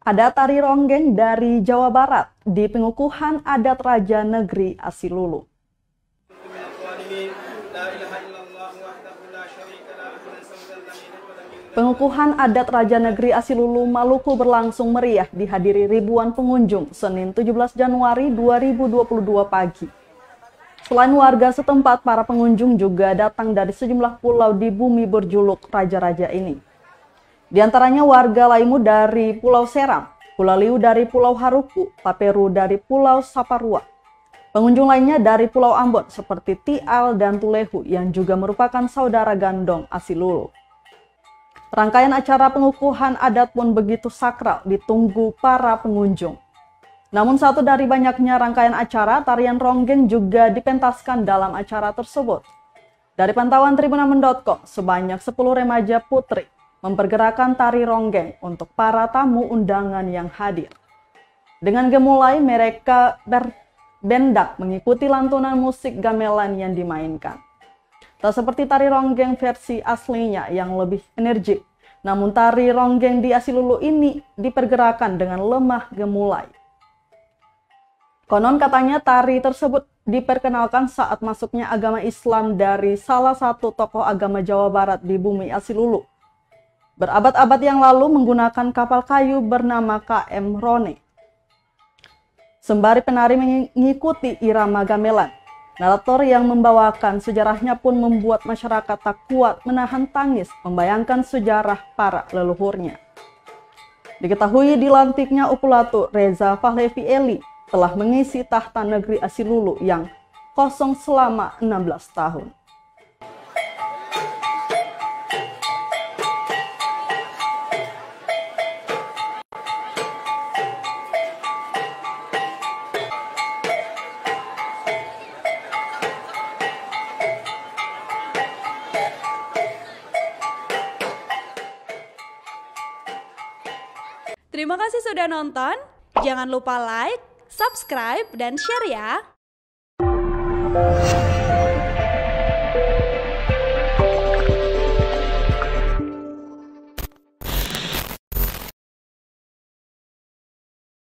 Ada tari ronggeng dari Jawa Barat di pengukuhan adat Raja Negeri Asilulu. Pengukuhan adat Raja Negeri Asilulu, Maluku berlangsung meriah dihadiri ribuan pengunjung Senin 17 Januari 2022 pagi. Selain warga setempat, para pengunjung juga datang dari sejumlah pulau di bumi berjuluk Raja-Raja ini. Di antaranya warga Laimu dari Pulau Seram, Pulau Liu dari Pulau Haruku, Paperu dari Pulau Saparua. Pengunjung lainnya dari Pulau Ambon seperti Tial dan Tulehu yang juga merupakan saudara gandong Asilulu. Rangkaian acara pengukuhan adat pun begitu sakral ditunggu para pengunjung. Namun satu dari banyaknya rangkaian acara, tarian ronggeng juga dipentaskan dalam acara tersebut. Dari pantauan tribunamen.com, sebanyak 10 remaja putri mempergerakan tari ronggeng untuk para tamu undangan yang hadir. Dengan gemulai, mereka berbendak mengikuti lantunan musik gamelan yang dimainkan. Tak seperti tari ronggeng versi aslinya yang lebih energik, namun tari ronggeng di Asilulu ini dipergerakan dengan lemah gemulai. Konon katanya tari tersebut diperkenalkan saat masuknya agama Islam dari salah satu tokoh agama Jawa Barat di bumi Asilulu. Berabad-abad yang lalu menggunakan kapal kayu bernama KM Rone. Sembari penari mengikuti irama gamelan, narator yang membawakan sejarahnya pun membuat masyarakat tak kuat menahan tangis membayangkan sejarah para leluhurnya. Diketahui dilantiknya Upulatu Reza Fahlevi Eli telah mengisi tahta negeri Asilulu yang kosong selama 16 tahun. Terima kasih sudah nonton. Jangan lupa like, subscribe, dan share ya.